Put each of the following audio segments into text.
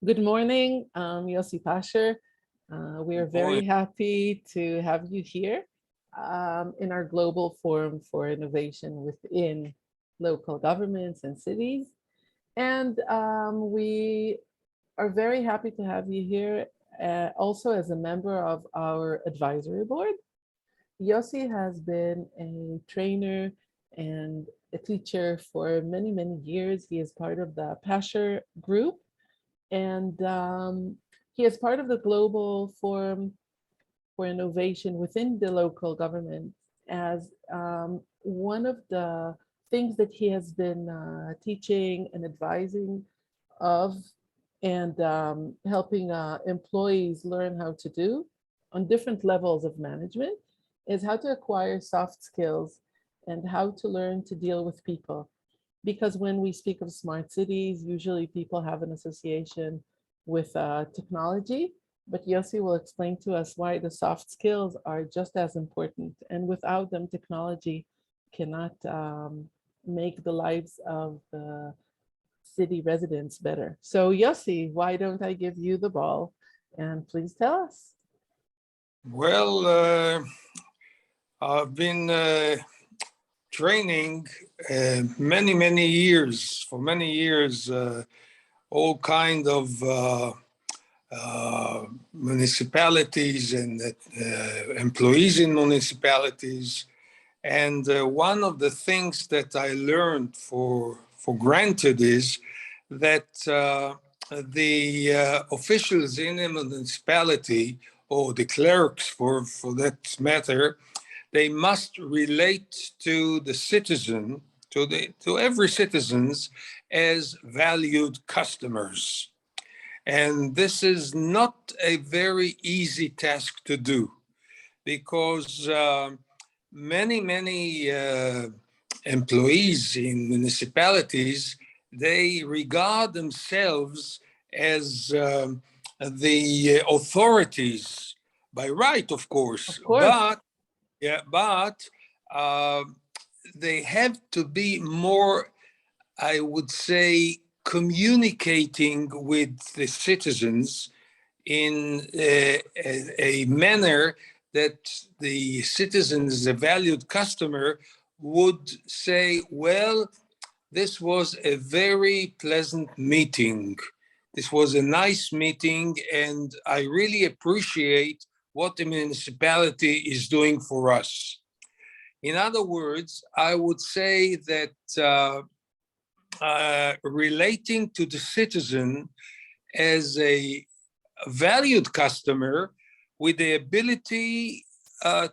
Good morning, Yossi Pasher. We are Boy, very happy to have you here in our Global Forum for Innovation within local governments and cities. And we are very happy to have you here also as a member of our advisory board. Yossi has been a trainer and a teacher for many, many years. He is part of the Pasher group, and he is part of the Global Forum for Innovation within the local government as one of the things that he has been teaching and advising of and helping employees learn how to do on different levels of management is how to acquire soft skills and how to learn to deal with people. Because when we speak of smart cities, usually people have an association with technology, but Yossi will explain to us why the soft skills are just as important. And without them, technology cannot make the lives of the city residents better. So Yossi, why don't I give you the ball and please tell us. well, I've been training many years, for many years, all kind of municipalities and employees in municipalities. And one of the things that I learned for granted is that the officials in a municipality, or the clerks for that matter, they must relate to the citizen, to every citizens as valued customers. And this is not a very easy task to do because many employees in municipalities, they regard themselves as the authorities by right, of course, Of course. but uh, they have to be more, I would say, communicating with the citizens in a manner that the citizens, the valued customer, would say, well, this was a very pleasant meeting. This was a nice meeting, and I really appreciate what the municipality is doing for us. In other words, I would say that relating to the citizen as a valued customer with the ability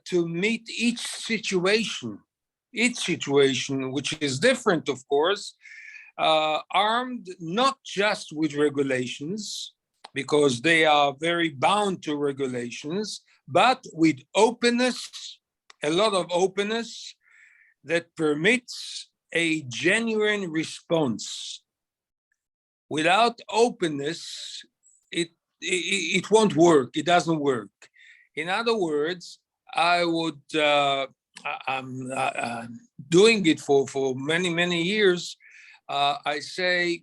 to meet each situation, which is different, of course, armed not just with regulations, because they are very bound to regulations, but with openness, a lot of openness that permits a genuine response. Without openness, it won't work. It doesn't work. In other words, I'm doing it for many years. I say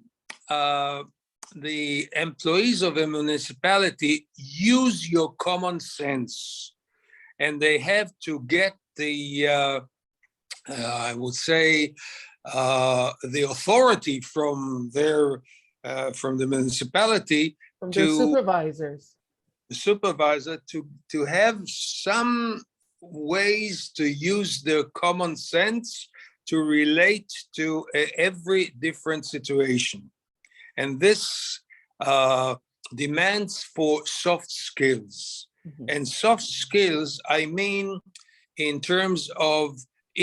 the employees of a municipality use your common sense, and they have to get I would say, the authority from from the municipality From their to supervisors. the supervisor to have some ways to use their common sense to relate to every different situation. And this demands for soft skills. Mhm. And soft skills, I mean, in terms of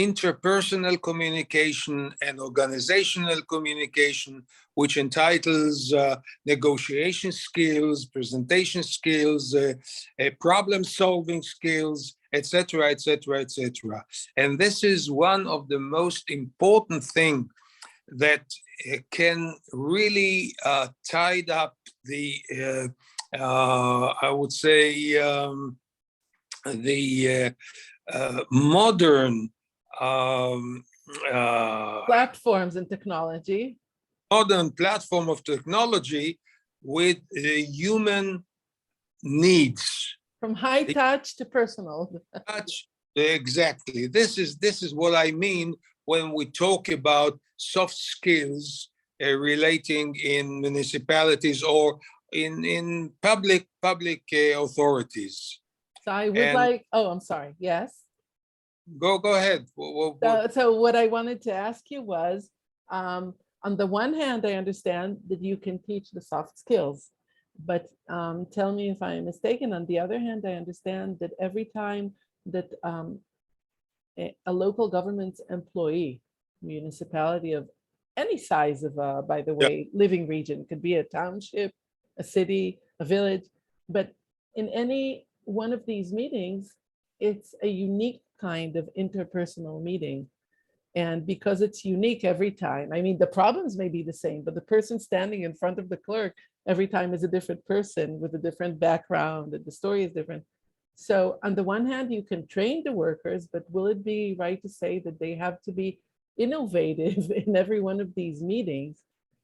interpersonal communication and organizational communication, which entitles negotiation skills, presentation skills, problem-solving skills, etc., etc., etc. And this is one of the most important things that can really tide up the, I would say, the modern um, uh, Platforms and technology. modern platform of technology with the human needs. From high The touch to personal. touch, exactly. This is what I mean when we talk about soft skills relating in municipalities or in public authorities. So I would And like, oh, I'm sorry. Yes. go ahead. So what I wanted to ask you was, on the one hand, I understand that you can teach the soft skills, but tell me if I'm mistaken. On the other hand, I understand that every time that a local government employee, municipality of any size of, by the Yeah. way, living region, could be a township, a city, a village, but in any one of these meetings, it's a unique kind of interpersonal meeting. And because it's unique every time, I mean, the problems may be the same, but the person standing in front of the clerk every time is a different person with a different background, and the story is different. So on the one hand, you can train the workers, but will it be right to say that they have to be innovative in every one of these meetings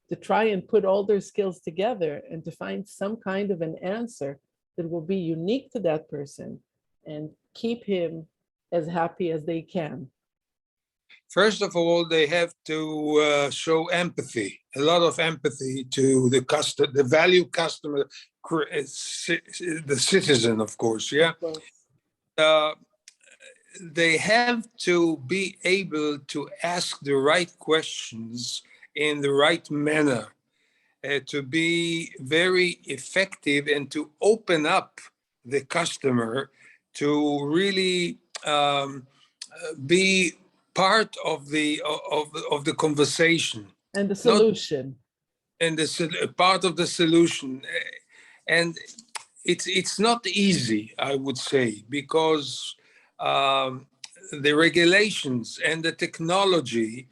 to try and put all their skills together and to find some kind of an answer that will be unique to that person and keep him as happy as they can? First of all, they have to show empathy, a lot of empathy to the value customer, the citizen, of course. Yeah, uh, they have to be able to ask the right questions in the right manner, to be very effective and to open up the customer to really be part of the conversation, And the not solution. and part of the solution. And it's not easy, I would say, because the regulations and the technology,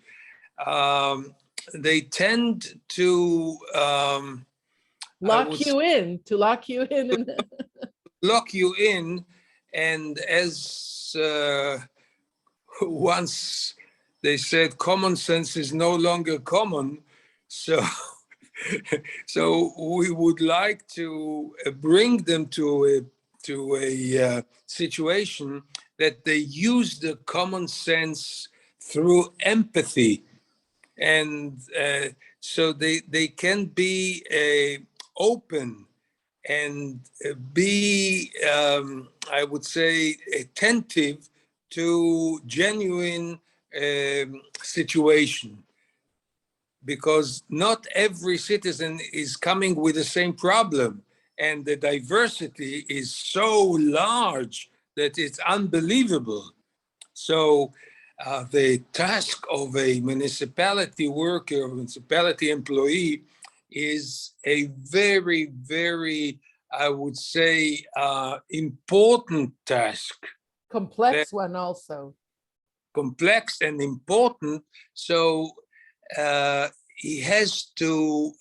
they tend to Lock you in, to lock you in. And lock you in. And as once they said, common sense is no longer common. So, so we would like to bring them to a situation that they use the common sense through empathy, and so they can be open and be, I would say, attentive to genuine situation, because not every citizen is coming with the same problem, and the diversity is so large that it's unbelievable. So the task of a municipality worker, or municipality employee, is a very, very, I would say, important task. complex one also. Complex and important. So he has to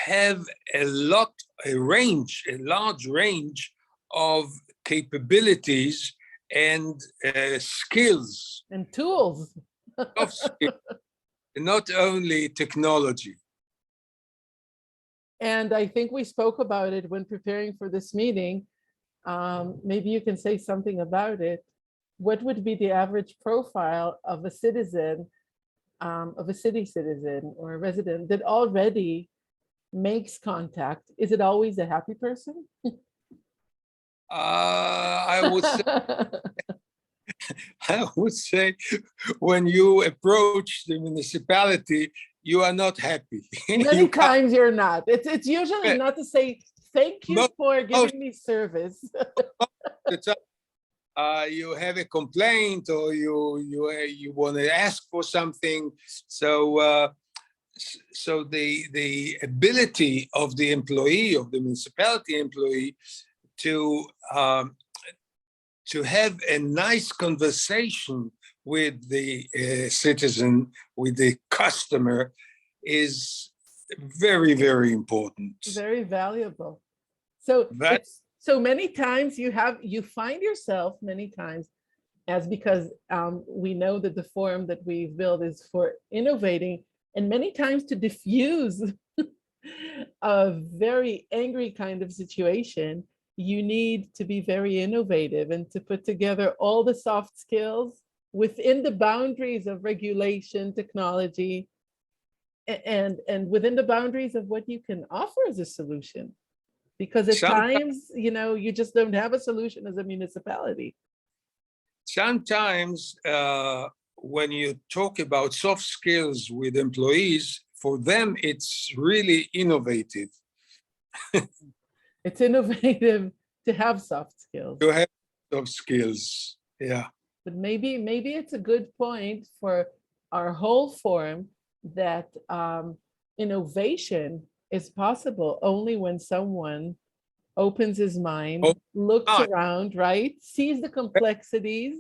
have a large range of capabilities and skills, And tools. of skills, not only technology. And I think we spoke about it when preparing for this meeting. Maybe you can say something about it. What would be the average profile of a citizen, of a city citizen or a resident that already makes contact? Is it always a happy person? I would say, I would say, when you approach the municipality, you are not happy. Many You can't. times you're not. It's usually not to say thank you Most, for most giving me service. of the time, you have a complaint, or you want to ask for something. So so the ability of the employee, of the municipality employee, to to have a nice conversation with the citizen, with the customer, is very, very important. Very valuable. So That it's so many times you find yourself many times, as because we know that the forum that we've built is for innovating, and many times to diffuse a very angry kind of situation, you need to be very innovative and to put together all the soft skills within the boundaries of regulation, technology, and within the boundaries of what you can offer as a solution. Because at Sometimes, times, you just don't have a solution as a municipality. sometimes when you talk about soft skills with employees, for them, it's really innovative It's innovative to have soft skills. to have soft skills. Yeah. But maybe it's a good point for our whole forum that innovation is possible only when someone opens his mind, Oh, looks ah, around, right? Sees the complexities.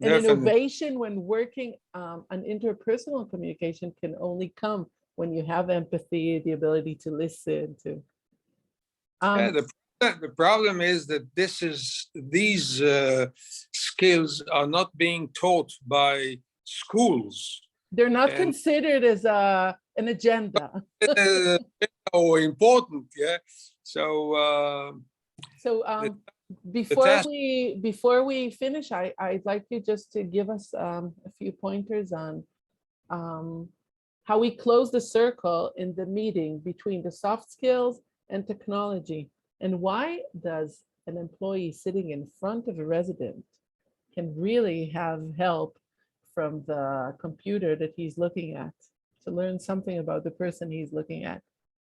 And definitely. innovation when working on interpersonal communication can only come when you have empathy, the ability to listen to. Yeah, Um, the problem is that these skills are not being taught by schools they're not and considered as an agenda. uh, or important. Yeah. So So the, the before task. we finish, I'd like you just to give us a few pointers on um, how we close the circle in the meeting between the soft skills and technology, and why does an employee sitting in front of a resident can really have help from the computer that he's looking at to learn something about the person he's looking at.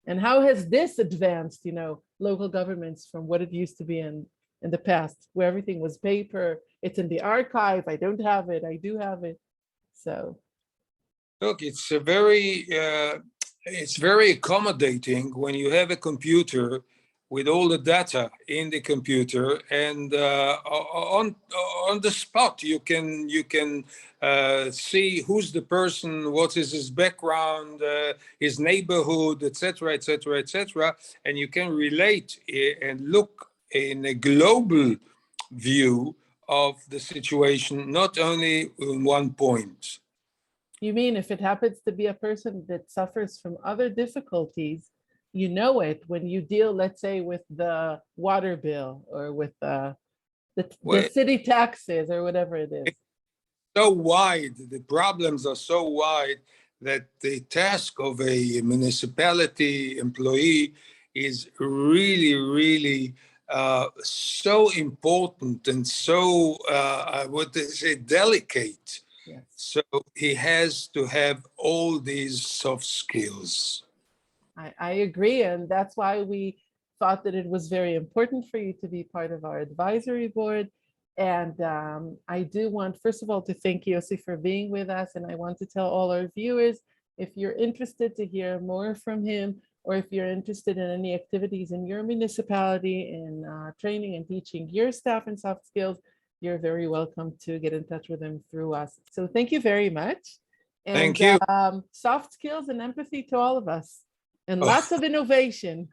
And how has this advanced, local governments from what it used to be in the past, where everything was paper, it's in the archive, I don't have it, I do have it. So Look, it's very accommodating when you have a computer with all the data in the computer, and on the spot you can see who's the person, what is his background, his neighborhood, etc., etc., etc., and you can relate and look in a global view of the situation, not only in one point. you mean if it happens to be a person that suffers from other difficulties, you know it when you deal, let's say, with the water bill or with the Well, city taxes or whatever it is. so wide, the problems are so wide that the task of a municipality employee is really, really so important and so, I would say, delicate. Yes. So he has to have all these soft skills. I agree. And that's why we thought that it was very important for you to be part of our advisory board. And I do want, first of all, to thank Yossi for being with us. And I want to tell all our viewers, if you're interested to hear more from him, or if you're interested in any activities in your municipality in training and teaching your staff in soft skills, you're very welcome to get in touch with him through us. So thank you very much. And Thank you. soft skills and empathy to all of us, and Oh, lots of innovation.